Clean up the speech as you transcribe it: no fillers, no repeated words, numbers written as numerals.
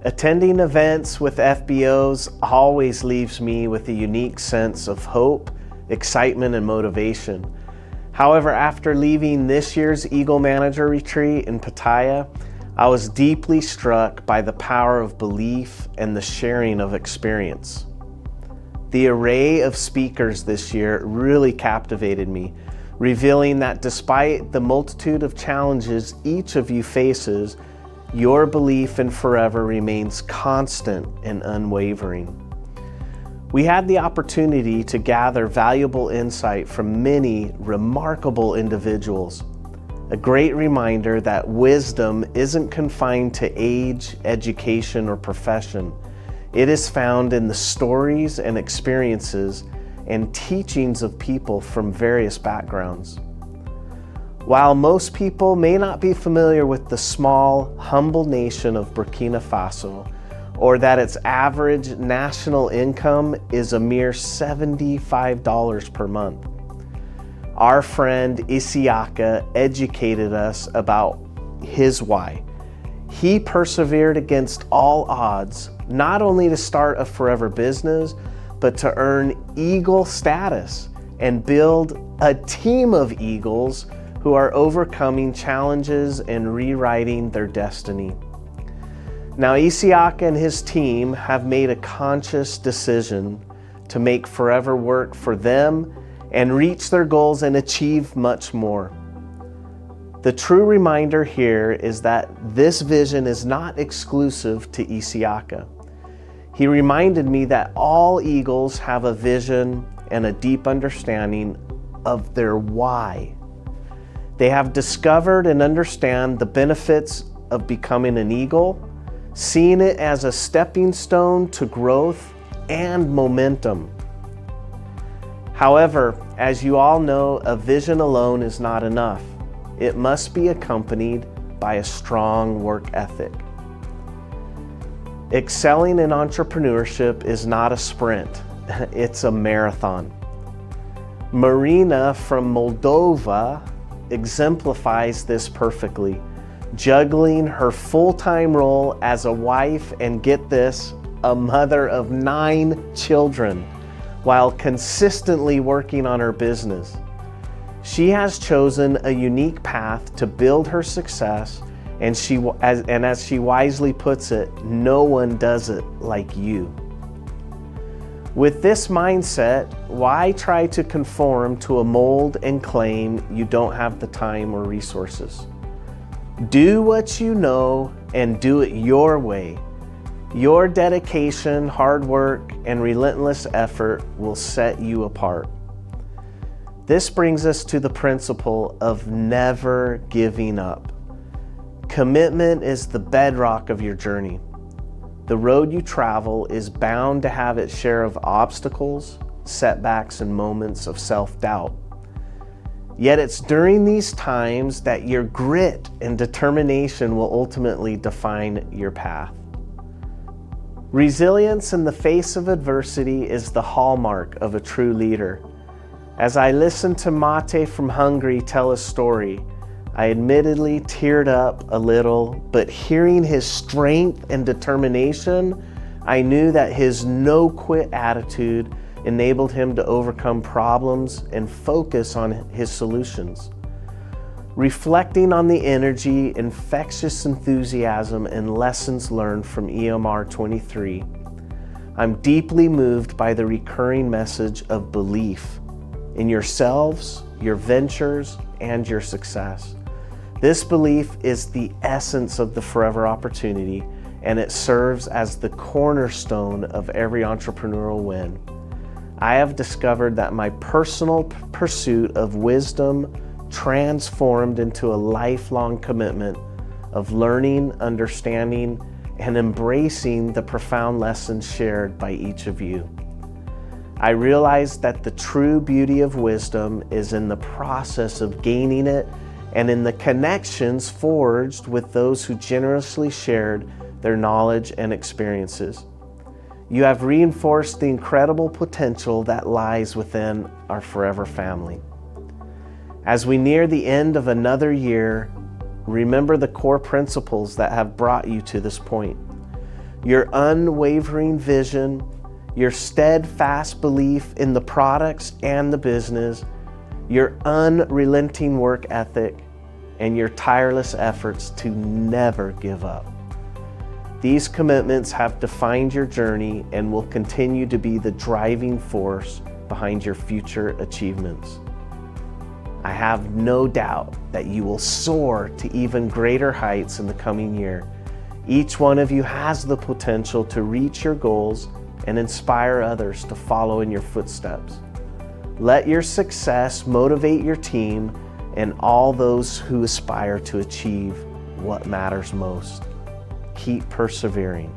Attending events with FBOs always leaves me with a unique sense of hope, excitement, and motivation. However, after leaving this year's Eagle Manager Retreat in Pattaya, I was deeply struck by the power of belief and the sharing of experience. The array of speakers this year really captivated me, revealing that despite the multitude of challenges each of you faces, your belief in forever remains constant and unwavering. We had the opportunity to gather valuable insight from many remarkable individuals. A great reminder that wisdom isn't confined to age, education, or profession. It is found in the stories and experiences and teachings of people from various backgrounds. While most people may not be familiar with the small, humble nation of Burkina Faso, or that its average national income is a mere $75 per month, our friend Isiaka educated us about his why. He persevered against all odds, not only to start a forever business, but to earn eagle status and build a team of eagles who are overcoming challenges and rewriting their destiny. Now, Isiaka and his team have made a conscious decision to make forever work for them and reach their goals and achieve much more. The true reminder here is that this vision is not exclusive to Isiaka. He reminded me that all eagles have a vision and a deep understanding of their why. They have discovered and understand the benefits of becoming an eagle, seeing it as a stepping stone to growth and momentum. However, as you all know, a vision alone is not enough. It must be accompanied by a strong work ethic. Excelling in entrepreneurship is not a sprint, it's a marathon. Marina from Moldova exemplifies this perfectly, juggling her full-time role as a wife and, get this, a mother of 9 children, while consistently working on her business. She has chosen a unique path to build her success, and as she wisely puts it, no one does it like you. With this mindset, why try to conform to a mold and claim you don't have the time or resources? Do what you know and do it your way. Your dedication, hard work, and relentless effort will set you apart. This brings us to the principle of never giving up. Commitment is the bedrock of your journey. The road you travel is bound to have its share of obstacles, setbacks, and moments of self-doubt. Yet it's during these times that your grit and determination will ultimately define your path. Resilience in the face of adversity is the hallmark of a true leader. As I listened to Mate from Hungary tell a story, I admittedly teared up a little, but hearing his strength and determination, I knew that his no-quit attitude enabled him to overcome problems and focus on his solutions. Reflecting on the energy, infectious enthusiasm, and lessons learned from EMR 23, I'm deeply moved by the recurring message of belief in yourselves, your ventures, and your success. This belief is the essence of the forever opportunity, and it serves as the cornerstone of every entrepreneurial win. I have discovered that my personal pursuit of wisdom transformed into a lifelong commitment of learning, understanding, and embracing the profound lessons shared by each of you. I realized that the true beauty of wisdom is in the process of gaining it and in the connections forged with those who generously shared their knowledge and experiences. You have reinforced the incredible potential that lies within our forever family. As we near the end of another year, remember the core principles that have brought you to this point. your unwavering vision, your steadfast belief in the products and the business, your unrelenting work ethic, and your tireless efforts to never give up. These commitments have defined your journey and will continue to be the driving force behind your future achievements. I have no doubt that you will soar to even greater heights in the coming year. Each one of you has the potential to reach your goals and inspire others to follow in your footsteps. Let your success motivate your team and all those who aspire to achieve what matters most. Keep persevering.